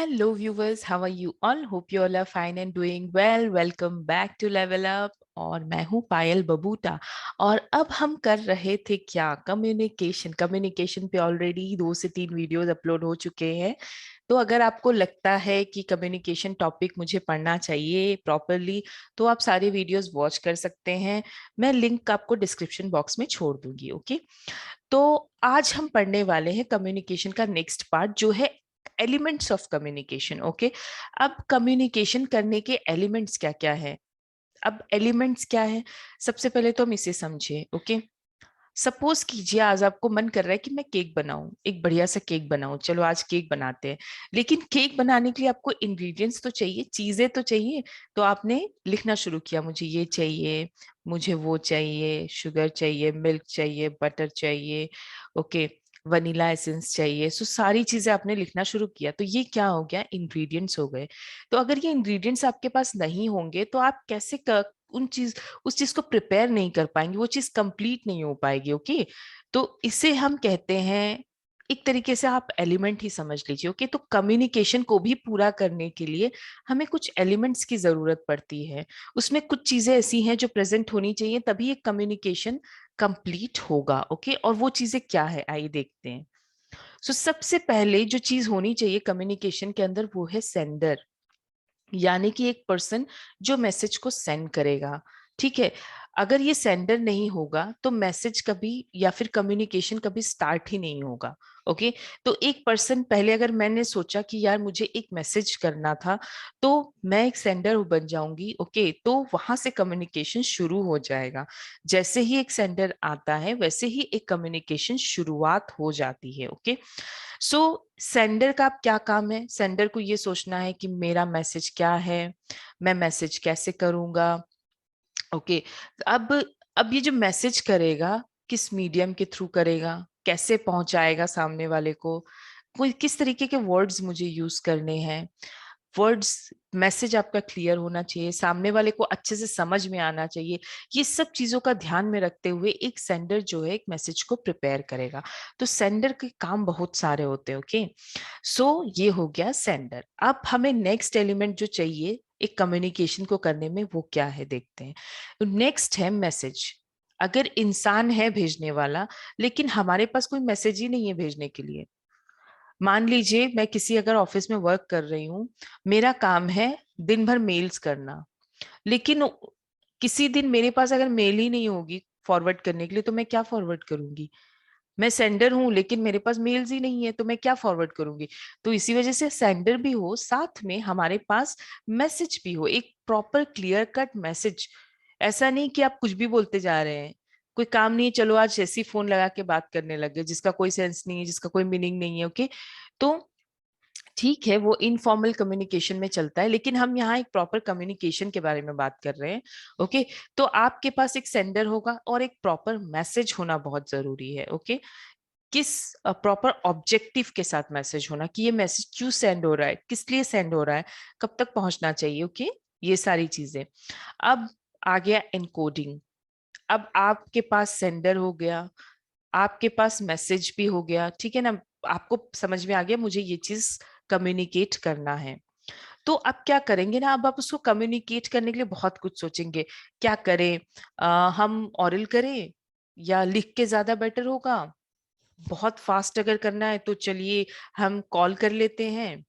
Hello viewers, how are you all? Hope you all are fine and doing well. Welcome back to Level Up और मैं हूँ पायल बबूटा। और अब हम कर रहे थे क्या, कम्युनिकेशन पे ऑलरेडी 2 से 3 वीडियोस अपलोड हो चुके हैं। तो अगर आपको लगता है कि कम्युनिकेशन टॉपिक मुझे पढ़ना चाहिए प्रॉपरली, तो आप सारे वीडियोस वॉच कर सकते हैं। मैं लिंक आपको डिस्क्रिप्शन बॉक्स में छोड़ दूंगी। ओके, तो आज हम पढ़ने वाले हैं कम्युनिकेशन का नेक्स्ट पार्ट जो है एलिमेंट्स ऑफ कम्युनिकेशन। ओके, अब कम्युनिकेशन करने के एलिमेंट्स क्या क्या है। अब एलिमेंट्स क्या है, सबसे पहले तो हम इसे समझे। ओके, सपोज कीजिए आज आपको मन कर रहा है कि मैं केक बनाऊं, एक बढ़िया सा केक बनाऊं। चलो आज केक बनाते हैं। लेकिन केक बनाने के लिए आपको इंग्रेडिएंट्स तो चाहिए, चीजें तो चाहिए। तो आपने लिखना शुरू किया, मुझे ये चाहिए, मुझे वो चाहिए, शुगर चाहिए, मिल्क चाहिए, बटर चाहिए, ओके, वनीला एसेंस चाहिए। सो सारी चीजें आपने लिखना शुरू किया, तो ये क्या हो गया, इंग्रेडिएंट्स हो गए। तो अगर ये इंग्रेडिएंट्स आपके पास नहीं होंगे तो आप कैसे उन चीज उस चीज को प्रिपेयर नहीं कर पाएंगे, वो चीज कंप्लीट नहीं हो पाएगी। ओके, तो इसे हम कहते हैं, एक तरीके से आप एलिमेंट ही समझ लीजिए। ओके, तो कम्युनिकेशन को भी पूरा करने के लिए हमें कुछ एलिमेंट्स की जरूरत पड़ती है। उसमें कुछ चीजें ऐसी हैं जो प्रेजेंट होनी चाहिए, तभी एक कम्युनिकेशन कंप्लीट होगा। ओके, और वो चीजें क्या है आइए देखते हैं। सो सबसे पहले जो चीज होनी चाहिए कम्युनिकेशन के अंदर वो है सेंडर, यानी कि एक पर्सन जो मैसेज को सेंड करेगा। ठीक है, अगर ये सेंडर नहीं होगा तो मैसेज कभी या फिर कम्युनिकेशन कभी स्टार्ट ही नहीं होगा। ओके, तो एक पर्सन पहले, अगर मैंने सोचा कि यार मुझे एक मैसेज करना था, तो मैं एक सेंडर बन जाऊंगी। ओके, तो वहां से कम्युनिकेशन शुरू हो जाएगा। जैसे ही एक सेंडर आता है वैसे ही एक कम्युनिकेशन शुरुआत हो जाती है। ओके, सो सेंडर का अब क्या काम है, सेंडर को ये सोचना है कि मेरा मैसेज क्या है, मैं मैसेज कैसे करूंगा। ओके, अब अब ये जो मैसेज करेगा किस मीडियम के थ्रू करेगा, कैसे पहुंचाएगा सामने वाले को, कोई किस तरीके के वर्ड्स मुझे यूज करने हैं। वर्ड्स, मैसेज आपका क्लियर होना चाहिए, सामने वाले को अच्छे से समझ में आना चाहिए। ये सब चीजों का ध्यान में रखते हुए एक सेंडर जो है एक मैसेज को प्रिपेयर करेगा। तो सेंडर के काम बहुत सारे होते हैं। ओके, सो ये हो गया सेंडर। अब हमें नेक्स्ट एलिमेंट जो चाहिए एक कम्युनिकेशन को करने में वो क्या है देखते हैं। तो नेक्स्ट है मैसेज। अगर इंसान है भेजने वाला, लेकिन हमारे पास कोई मैसेज ही नहीं है भेजने के लिए। मान लीजिए मैं किसी अगर ऑफिस में वर्क कर रही हूँ, मेरा काम है दिन भर मेल्स करना, लेकिन किसी दिन मेरे पास अगर मेल ही नहीं होगी फॉरवर्ड करने के लिए, तो मैं क्या फॉरवर्ड करूंगी। मैं सेंडर हूं लेकिन मेरे पास मेल्स ही नहीं है, तो मैं क्या फॉरवर्ड करूंगी। तो इसी वजह से सेंडर भी हो, साथ में हमारे पास मैसेज भी हो, एक प्रॉपर क्लियर कट मैसेज। ऐसा नहीं कि आप कुछ भी बोलते जा रहे हैं, कोई काम नहीं है, चलो आज ऐसी फोन लगा के बात करने लगे जिसका कोई सेंस नहीं है, जिसका कोई मीनिंग नहीं है। ओके, तो ठीक है, वो इनफॉर्मल कम्युनिकेशन में चलता है, लेकिन हम यहाँ एक प्रॉपर कम्युनिकेशन के बारे में बात कर रहे हैं। ओके, तो आपके पास एक सेंडर होगा और एक प्रॉपर मैसेज होना बहुत जरूरी है। ओके, किस प्रॉपर ऑब्जेक्टिव के साथ मैसेज होना, कि ये मैसेज क्यों सेंड हो रहा है, किस लिए सेंड हो रहा है, कब तक पहुंचना चाहिए। ओके, ये सारी चीजें। अब आ गया एनकोडिंग। अब आपके पास सेंडर हो गया, आपके पास मैसेज भी हो गया, ठीक है ना। आपको समझ में आ गया मुझे ये चीज कम्युनिकेट करना है। तो अब क्या करेंगे ना, अब आप उसको कम्युनिकेट करने के लिए बहुत कुछ सोचेंगे। क्या करें, हम ऑरल करें या लिख के ज्यादा बेटर होगा। बहुत फास्ट अगर करना है तो चलिए हम कॉल कर लेते हैं,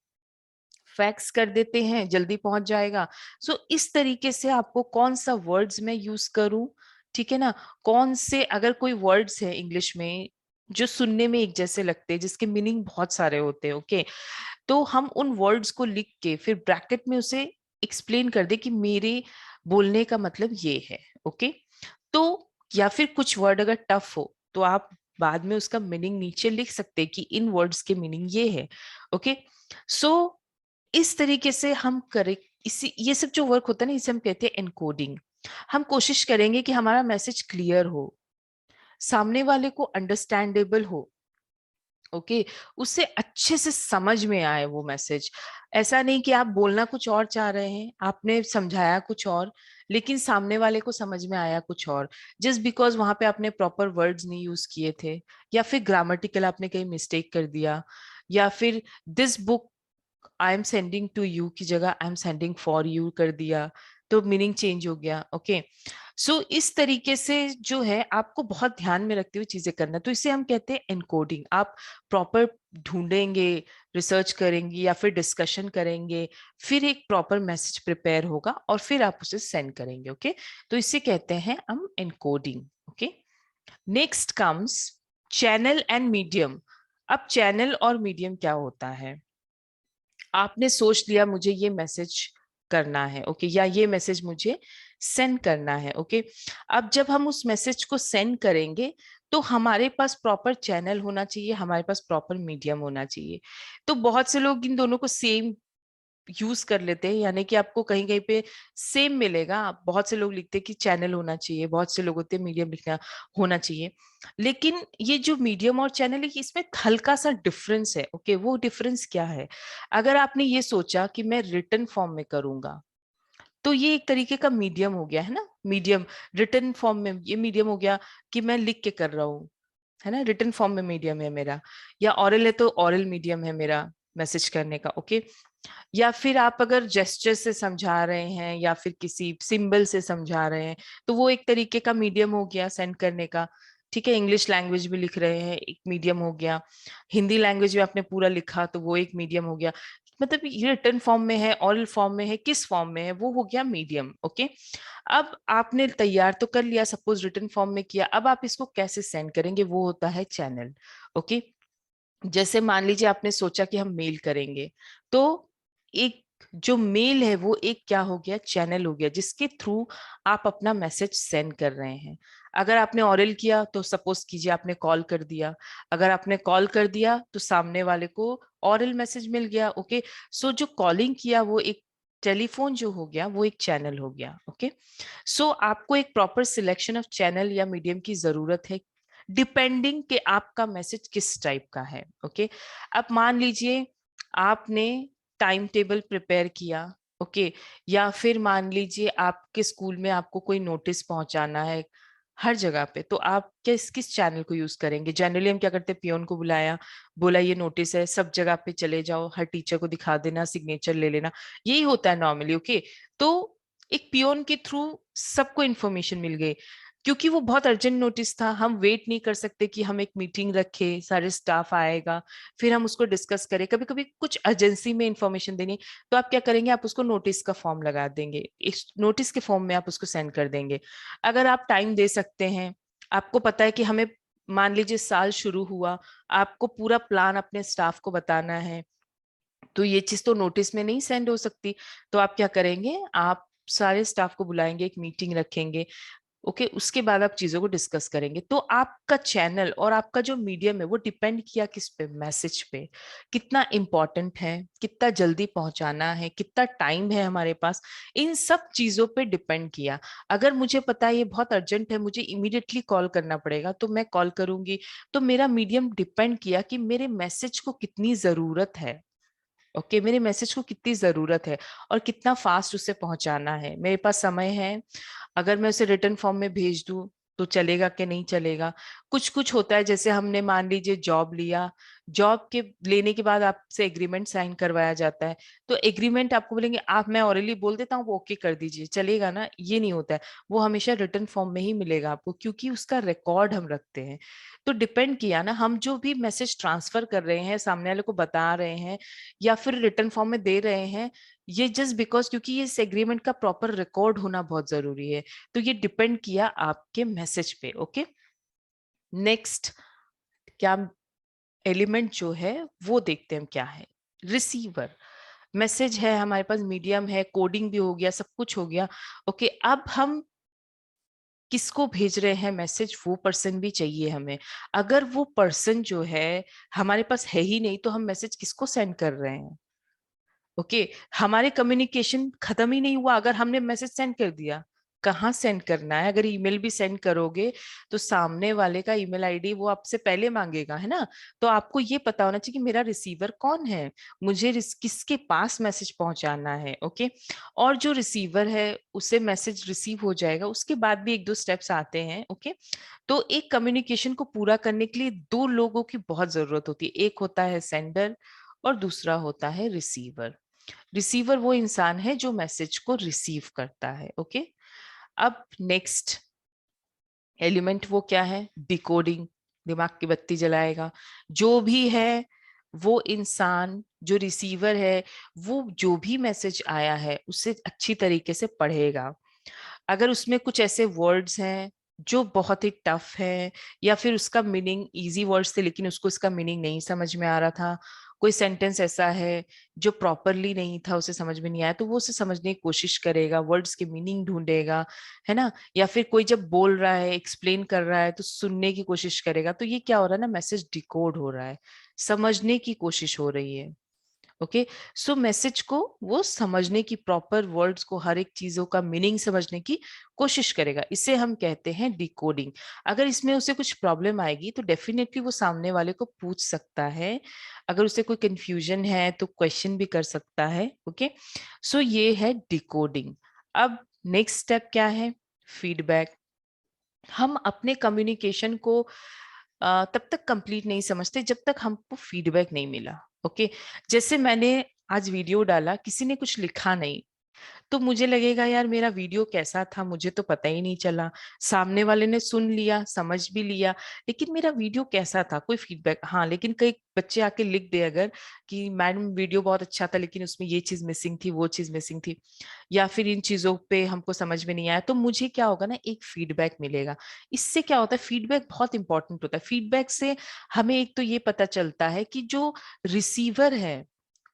फैक्स कर देते हैं, जल्दी पहुंच जाएगा। सो इस तरीके से आपको कौन सा वर्ड्स मैं यूज करूं, ठीक है ना, कौन से, अगर कोई वर्ड्स है इंग्लिश में जो सुनने में एक जैसे लगते हैं, जिसके मीनिंग बहुत सारे होते हैं। ओके, तो हम उन वर्ड्स को लिख के फिर ब्रैकेट में उसे एक्सप्लेन कर दे कि मेरे बोलने का मतलब ये है। ओके, तो या फिर कुछ वर्ड अगर टफ हो तो आप बाद में उसका मीनिंग नीचे लिख सकते हैं कि इन वर्ड्स के मीनिंग ये है। ओके, सो इस तरीके से हम करें। इसी ये सब जो वर्क होता है ना, इसे हम कहते हैं एनकोडिंग। हम कोशिश करेंगे कि हमारा मैसेज क्लियर हो, सामने वाले को अंडरस्टैंडेबल हो। ओके, उसे अच्छे से समझ में आए वो मैसेज। ऐसा नहीं कि आप बोलना कुछ और चाह रहे हैं, आपने समझाया कुछ और, लेकिन सामने वाले को समझ में आया कुछ और, जस्ट बिकॉज वहां पे आपने प्रॉपर वर्ड्स नहीं यूज किए थे, या फिर ग्रामेटिकल आपने कहीं मिस्टेक कर दिया, या फिर this book I am sending to you की जगह I am sending for you कर दिया, तो मीनिंग चेंज हो गया। ओके, सो इस तरीके से जो है आपको बहुत ध्यान में रखते हुए चीजें करना, तो इसे हम कहते हैं एनकोडिंग। आप प्रॉपर ढूंढेंगे, रिसर्च करेंगे या फिर डिस्कशन करेंगे, फिर एक प्रॉपर मैसेज प्रिपेयर होगा और फिर आप उसे सेंड करेंगे। ओके, तो इसे कहते हैं हम encoding. Okay, next comes channel and medium. अब चैनल और मीडियम क्या होता है? आपने सोच लिया मुझे ये मैसेज करना है, ओके, या ये मैसेज मुझे सेंड करना है। ओके, अब जब हम उस मैसेज को सेंड करेंगे तो हमारे पास प्रॉपर चैनल होना चाहिए, हमारे पास प्रॉपर मीडियम होना चाहिए। तो बहुत से लोग इन दोनों को सेम यूज कर लेते हैं, यानी कि आपको कहीं कहीं पे सेम मिलेगा। बहुत से लोग लिखते हैं कि चैनल होना चाहिए, बहुत से लोग होते हैं मीडियम लिखना होना चाहिए। लेकिन ये जो मीडियम और चैनल है इसमें हल्का सा डिफरेंस है। ओके, वो डिफरेंस क्या है? अगर आपने ये सोचा कि मैं रिटन फॉर्म में करूंगा तो ये एक तरीके का मीडियम हो गया है ना, मीडियम। रिटन फॉर्म में ये मीडियम हो गया कि मैं लिख के कर रहा हूँ, है ना, रिटन फॉर्म में मीडियम है मेरा। या ऑरल है तो ऑरल मीडियम है मेरा मैसेज करने का। ओके, या फिर आप अगर जेस्चर से समझा रहे हैं या फिर किसी सिंबल से समझा रहे हैं तो वो एक तरीके का मीडियम हो गया सेंड करने का। ठीक है, इंग्लिश लैंग्वेज में लिख रहे हैं, एक मीडियम हो गया। हिंदी लैंग्वेज में आपने पूरा लिखा तो वो एक मीडियम हो गया। मतलब ये रिटन फॉर्म में है, ऑरल फॉर्म में है, किस फॉर्म में है, वो हो गया मीडियम। ओके, अब आपने तैयार तो कर लिया, सपोज रिटन फॉर्म में किया, अब आप इसको कैसे सेंड करेंगे, वो होता है चैनल। ओके, जैसे मान लीजिए आपने सोचा कि हम मेल करेंगे, तो एक जो मेल है वो एक क्या हो गया, चैनल हो गया जिसके थ्रू आप अपना मैसेज सेंड कर रहे हैं। अगर आपने ऑरल किया तो सपोज कीजिए आपने कॉल कर दिया, अगर आपने कॉल कर दिया तो सामने वाले को ऑरल मैसेज मिल गया। ओके, सो जो कॉलिंग किया वो एक टेलीफोन जो हो गया वो एक चैनल हो गया। ओके, सो आपको एक प्रॉपर सिलेक्शन ऑफ चैनल या मीडियम की जरूरत है, डिपेंडिंग कि आपका मैसेज किस टाइप का है। ओके, अब मान लीजिए आपने टाइम टेबल प्रिपेयर किया। ओके, या फिर मान लीजिए आपके स्कूल में आपको कोई नोटिस पहुंचाना है हर जगह पे, तो आप किस किस चैनल को यूज करेंगे? जनरली हम क्या करते हैं, पियोन को बुलाया, बोला ये नोटिस है, सब जगह पे चले जाओ, हर टीचर को दिखा देना, सिग्नेचर ले लेना, यही होता है नॉर्मली। ओके, तो एक पियोन के थ्रू सबको इन्फॉर्मेशन मिल गई, क्योंकि वो बहुत अर्जेंट नोटिस था। हम वेट नहीं कर सकते कि हम एक मीटिंग रखे, सारे स्टाफ आएगा, फिर हम उसको डिस्कस करें। कभी कभी कुछ अर्जेंसी में इंफॉर्मेशन देनी, तो आप क्या करेंगे, आप उसको नोटिस का फॉर्म लगा देंगे, इस नोटिस के फॉर्म में आप उसको सेंड कर देंगे। अगर आप टाइम दे सकते हैं, आपको पता है कि हमें, मान लीजिए साल शुरू हुआ, आपको पूरा प्लान अपने स्टाफ को बताना है, तो ये चीज तो नोटिस में नहीं सेंड हो सकती। तो आप क्या करेंगे, आप सारे स्टाफ को बुलाएंगे, एक मीटिंग रखेंगे। ओके, उसके बाद आप चीजों को डिस्कस करेंगे। तो आपका चैनल और आपका जो मीडियम है वो डिपेंड किया किस पे, मैसेज पे, कितना इंपॉर्टेंट है, कितना जल्दी पहुंचाना है, कितना टाइम है हमारे पास, इन सब चीजों पे डिपेंड किया। अगर मुझे पता है ये बहुत अर्जेंट है, मुझे इमीडिएटली कॉल करना पड़ेगा, तो मैं कॉल करूंगी। तो मेरा मीडियम डिपेंड किया कि मेरे मैसेज को कितनी जरूरत है। ओके, मेरे मैसेज को कितनी जरूरत है और कितना फास्ट उसे पहुंचाना है, मेरे पास समय है। अगर मैं उसे रिटर्न फॉर्म में भेज दूं तो चलेगा कि नहीं चलेगा? कुछ कुछ होता है, जैसे हमने मान लीजिए जॉब लिया, जॉब के लेने के बाद आपसे एग्रीमेंट साइन करवाया जाता है, तो एग्रीमेंट आपको बोलेंगे आप, मैं ऑरली बोल देता हूँ वो ओके कर दीजिए, चलेगा ना? ये नहीं होता है, वो हमेशा रिटर्न फॉर्म में ही मिलेगा आपको, क्योंकि उसका रिकॉर्ड हम रखते हैं। तो डिपेंड किया ना, हम जो भी मैसेज ट्रांसफर कर रहे हैं, सामने वाले को बता रहे हैं या फिर रिटर्न फॉर्म में दे रहे हैं, ये जस्ट बिकॉज क्योंकि इस एग्रीमेंट का प्रॉपर रिकॉर्ड होना बहुत जरूरी है। तो ये डिपेंड किया आपके मैसेज पे। ओके, नेक्स्ट क्या एलिमेंट जो है वो देखते हैं हम क्या है। रिसीवर, मैसेज है हमारे पास, मीडियम है, कोडिंग भी हो गया, सब कुछ हो गया। ओके, अब हम किसको भेज रहे हैं मैसेज, वो पर्सन भी चाहिए हमें। अगर वो पर्सन जो है हमारे पास है ही नहीं तो हम मैसेज किसको सेंड कर रहे हैं? ओके, हमारे कम्युनिकेशन खत्म ही नहीं हुआ अगर हमने मैसेज सेंड कर दिया। कहाँ सेंड करना है? अगर ईमेल भी सेंड करोगे तो सामने वाले का ईमेल आईडी वो आपसे पहले मांगेगा, है ना? तो आपको ये पता होना चाहिए कि मेरा रिसीवर कौन है, मुझे किसके पास मैसेज पहुंचाना है। ओके, और जो रिसीवर है उसे मैसेज रिसीव हो जाएगा, उसके बाद भी एक दो स्टेप्स आते हैं। ओके, तो एक कम्युनिकेशन को पूरा करने के लिए दो लोगों की बहुत जरूरत होती है, एक होता है सेंडर और दूसरा होता है रिसीवर। रिसीवर वो इंसान है जो मैसेज को रिसीव करता है। ओके, अब नेक्स्ट एलिमेंट वो क्या है? डिकोडिंग। दिमाग की बत्ती जलाएगा। जो भी है वो इंसान जो रिसीवर है, वो जो भी मैसेज आया है उसे अच्छी तरीके से पढ़ेगा। अगर उसमें कुछ ऐसे वर्ड्स हैं जो बहुत ही टफ है, या फिर उसका मीनिंग इजी वर्ड्स थे लेकिन उसको उसका मीनिंग नहीं समझ में आ रहा था, कोई सेंटेंस ऐसा है जो प्रॉपरली नहीं था, उसे समझ में नहीं आया, तो वो उसे समझने की कोशिश करेगा, वर्ड्स के मीनिंग ढूंढेगा, है ना। या फिर कोई जब बोल रहा है, एक्सप्लेन कर रहा है, तो सुनने की कोशिश करेगा। तो ये क्या हो रहा है ना, मैसेज डिकोड हो रहा है, समझने की कोशिश हो रही है। ओके, सो मैसेज को वो समझने की, प्रॉपर वर्ड्स को, हर एक चीजों का मीनिंग समझने की कोशिश करेगा। इसे हम कहते हैं डिकोडिंग। अगर इसमें उसे कुछ प्रॉब्लम आएगी तो डेफिनेटली वो सामने वाले को पूछ सकता है। अगर उसे कोई कंफ्यूजन है तो क्वेश्चन भी कर सकता है। ओके, सो ये है डिकोडिंग। अब नेक्स्ट स्टेप क्या है? फीडबैक। हम अपने कम्युनिकेशन को तब तक कंप्लीट नहीं समझते जब तक हमको फीडबैक नहीं मिला। ओके, जैसे मैंने आज वीडियो डाला, किसी ने कुछ लिखा नहीं, तो मुझे लगेगा यार मेरा वीडियो कैसा था, मुझे तो पता ही नहीं चला। सामने वाले ने सुन लिया, समझ भी लिया, लेकिन मेरा वीडियो कैसा था, कोई फीडबैक। हाँ, लेकिन कई बच्चे आके लिख दे अगर कि मैडम वीडियो बहुत अच्छा था लेकिन उसमें ये चीज मिसिंग थी, वो चीज मिसिंग थी, या फिर इन चीजों पे हमको समझ में नहीं आया, तो मुझे क्या होगा ना, एक फीडबैक मिलेगा। इससे क्या होता है, फीडबैक बहुत इंपॉर्टेंट होता है। फीडबैक से हमें एक तो ये पता चलता है कि जो रिसीवर है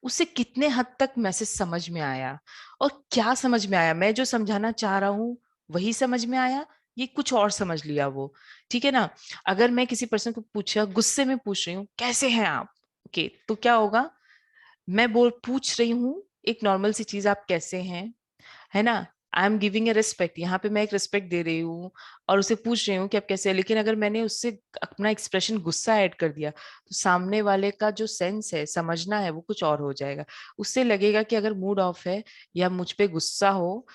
उसे कितने हद तक मैसेज समझ में आया, और क्या समझ में आया, मैं जो समझाना चाह रहा हूँ वही समझ में आया, ये कुछ और समझ लिया वो। ठीक है ना। अगर मैं किसी पर्सन को पूछा, गुस्से में पूछ रही हूँ कैसे हैं आप, ओके, तो क्या होगा, मैं बोल पूछ रही हूँ एक नॉर्मल सी चीज, आप कैसे हैं, है ना। I am giving a respect, यहाँ पे मैं एक रिस्पेक्ट दे रही हूँ और उसे पूछ रही हूँ कि आप कैसे हैं। लेकिन अगर मैंने उससे अपना एक्सप्रेशन गुस्सा ऐड कर दिया, तो सामने वाले का जो सेंस है, समझना है, वो कुछ और हो जाएगा। उससे लगेगा कि अगर मूड ऑफ है या मुझ पे गुस्सा हो,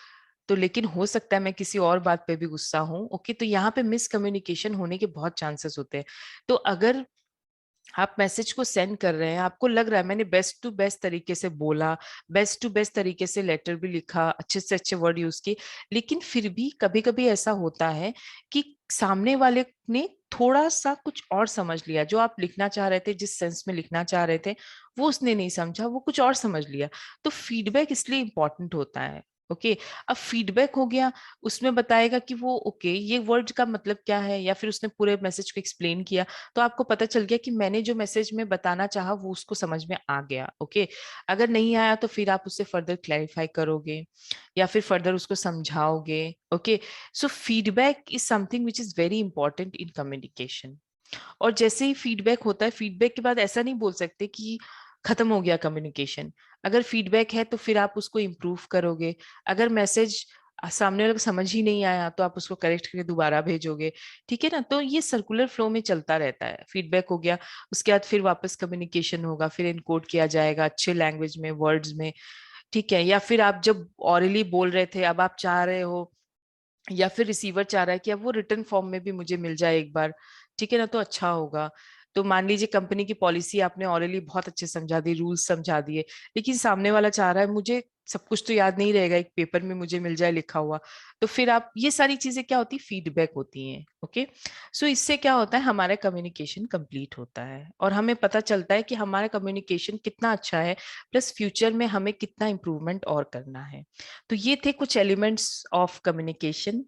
तो लेकिन हो सकता है मैं किसी और बात पे भी गुस्सा हूँ। ओके, तो यहाँ पे मिसकम्युनिकेशन होने के बहुत चांसेस होते हैं। तो अगर आप मैसेज को सेंड कर रहे हैं, आपको लग रहा है मैंने बेस्ट टू बेस्ट तरीके से बोला, बेस्ट टू बेस्ट तरीके से लेटर भी लिखा, अच्छे से अच्छे वर्ड यूज किए, लेकिन फिर भी कभी कभी ऐसा होता है कि सामने वाले ने थोड़ा सा कुछ और समझ लिया, जो आप लिखना चाह रहे थे, जिस सेंस में लिखना चाह रहे थे, वो उसने नहीं समझा, वो कुछ और समझ लिया। तो फीडबैक इसलिए इंपॉर्टेंट होता है। ओके, अब फीडबैक हो गया, उसमें बताएगा कि वो ओके ये वर्ड का मतलब क्या है, या फिर उसने पूरे मैसेज को एक्सप्लेन किया, तो आपको पता चल गया कि मैंने जो मैसेज में बताना चाहा वो उसको समझ में आ गया। ओके, अगर नहीं आया तो फिर आप उससे फर्दर क्लैरिफाई करोगे या फिर फर्दर उसको समझाओगे। Okay, so feedback is something which is very important in communication. और जैसे ही फीडबैक होता है, फीडबैक के बाद ऐसा नहीं बोल सकते कि खत्म हो गया कम्युनिकेशन। अगर फीडबैक है तो फिर आप उसको इम्प्रूव करोगे। अगर मैसेज सामने वाले को समझ ही नहीं आया तो आप उसको करेक्ट करके दोबारा भेजोगे। ठीक है ना। तो ये सर्कुलर फ्लो में चलता रहता है। फीडबैक हो गया, उसके बाद फिर वापस कम्युनिकेशन होगा, फिर इनकोड किया जाएगा अच्छे लैंग्वेज में, वर्ड्स में। ठीक है, या फिर आप जब ऑरली बोल रहे थे, अब आप चाह रहे हो, या फिर रिसीवर चाह रहा है कि अब वो रिटर्न फॉर्म में भी मुझे मिल जाए एक बार, ठीक है ना, तो अच्छा होगा। तो मान लीजिए कंपनी की पॉलिसी आपने ऑलरेडी बहुत अच्छे समझा दी, रूल्स समझा दिए, लेकिन सामने वाला चाह रहा है मुझे सब कुछ तो याद नहीं रहेगा, एक पेपर में मुझे मिल जाए लिखा हुआ। तो फिर आप, ये सारी चीजें क्या होती है, फीडबैक होती हैं। ओके, सो इससे क्या होता है, हमारा कम्युनिकेशन कंप्लीट होता है और हमें पता चलता है कि हमारा कम्युनिकेशन कितना अच्छा है, प्लस फ्यूचर में हमें कितना इंप्रूवमेंट और करना है। तो ये थे कुछ एलिमेंट्स ऑफ कम्युनिकेशन।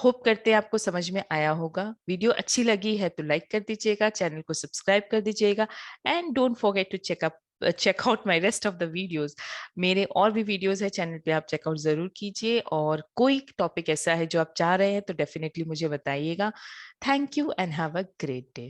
होप करते हैं आपको समझ में आया होगा। वीडियो अच्छी लगी है तो लाइक कर दीजिएगा, चैनल को सब्सक्राइब कर दीजिएगा, and don't forget to check out my rest of the videos. मेरे और भी वीडियोज है चैनल पे, आप चेकआउट जरूर कीजिए। और कोई टॉपिक ऐसा है जो आप चाह रहे हैं तो डेफिनेटली मुझे बताइएगा। Thank you and have a great day.